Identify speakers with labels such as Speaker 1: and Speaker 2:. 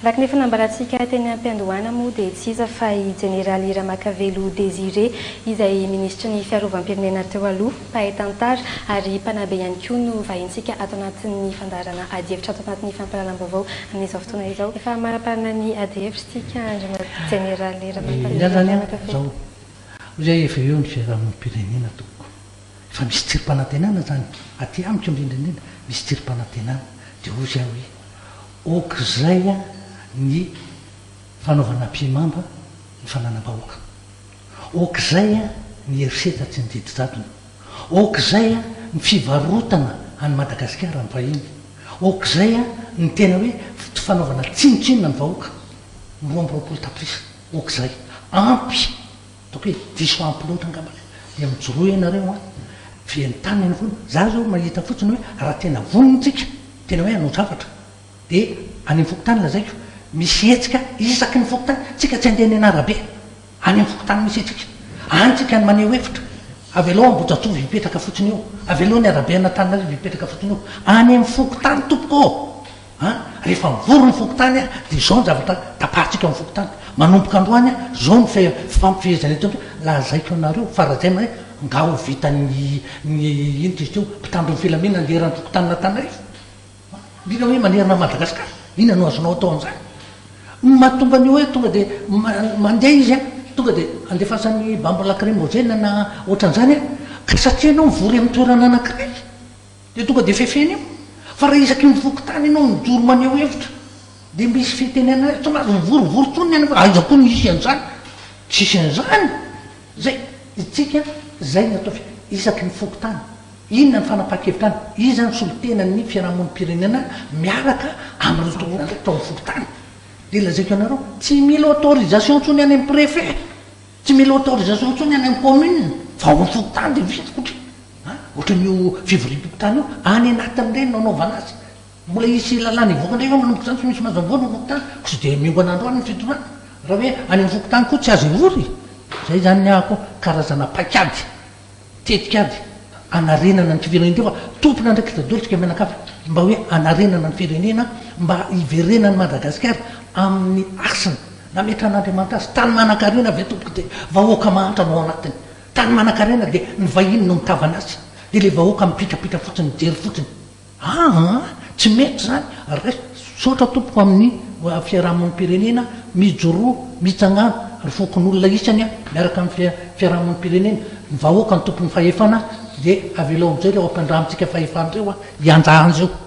Speaker 1: Raha nefa nambarantsika teny am-piandohana moa dia tsy iza fa i Jeneraly Ramakavelo Désiré izay ministra ny fiarovam-pirenena teo aloha mpahay tantara ary mpanabe ihany koa no vahintsika ato anatin'ny fandarana ady-hevitra ato anatin'ny fampahalalam-baovao amin'izao fotoana izao. Efa maraparana ny ady-hevitrytsika Jeneraly Ramakavelo.
Speaker 2: Zay efa eo ny fiarahamonimpirenena tompoko. Efa misy tsirim-panantenana zany aty amiko indrindra misy tsirim-panantenana dia ozy aho hoe okizay ny fanaovana mpimamba ny fananam-bahoaka. Okizay ny eriseta tsy ny didy-jadona. Okizay ny fivarotana any Madagasikara ny vahiny. Okizay ny tena hoe fanaovana tsinotsinona ny vahoaka. Roambiroapolo tapitrisa. Okizay ampy donc hoe diso ampy loatra angambany dia mijoroa ianareo fientaniny foana. Za zao mahita fotsiny hoe raha tena vonintsika tena hoe hanao zavatra dia any amin'ny fokotany lazaiko misy hetsika isaky ny fokotany tsika tsy andeha ny anarabe any amin'ny fokotany misy hetsika antsika ny maneho hevitra avy aloha Ambohijatovo hipetraka fotsiny eo avy aloha ny arabe Anatananarivo hipetraka fotsiny eo any amin'ny fokotany tompoko rehefa mivory ny fokotany dia zao ny zavatra tapahantsika amin'ny fokotany manomboka androany zao ny fifampifehezana eto lazaiko anareo farazay hoe nga ho vitan'ny ino izy teo mpitandron'ny filaminana andeherany fokotany Anatananarivo indrindra hoe manerana Madagasikara ina no azonao atao an'izany mahatonga ny hoe tonga dia mandeha izy tonga dia andefasan'ny bambolakrimogène na ohatran'izany ka satria anao mivory amin'ny toerana anankiray dia tonga dia fefeny io fa raha isaky ny fokotany ianao mijoro maneho hevitra dia misy fitenena somary mivorivory tsony any aiza koa misy an'izany tsisy an'izany zay itsika zay ny atao isaky ny fokotany inona ny fanapaha-kevitrany iza ny solitenany fiarahamonim-pirenena miaraka amin'nytao fokotany dia lazaiko anareo tsy mila autorisation tsony any amin'ny préfet tsy mila autorisation tsony any amin'ny commune fa ao amin'ny fokotany dia vitikotra ohatran'io fivorim-pokotany io any anatin'ireny no anaovana azy mbola isy lalàna ivoaka ndray fa manomboka zany tsy misy mazamvory ny fokotany sy dia miongo an'andro any ny fitonana raha hoe any amin'ny fokotany koa tsy azo ivory zay zany ny ahako karazana pakady tetikady anarenana ny firenena fa tompona ndraiky tadolitsika mianakavy mba hoe anarenana ny firenena mba hiverenany Madagasikara amin'ny asiny nametran'Andriamanitra azy tany manan-karena avy tompoko dia vahoaka mahantra no anatiny tany manan-karena dia ny vahiny no mitavana azy dia le vahoaka mipitrapitra fotsiny jery fotsiny tsy mety zany ray sotra tompoko amin'ny fiarahamonim-pirenena mijoroa mitsangana ry fokon'olona isany miaraka amin'ny fiarahamonim-pirenena ny vahoaka ny tompony fahefana dia avy elo amin'izay reo ampiandramintsika fahefana reo hianjahan'izeo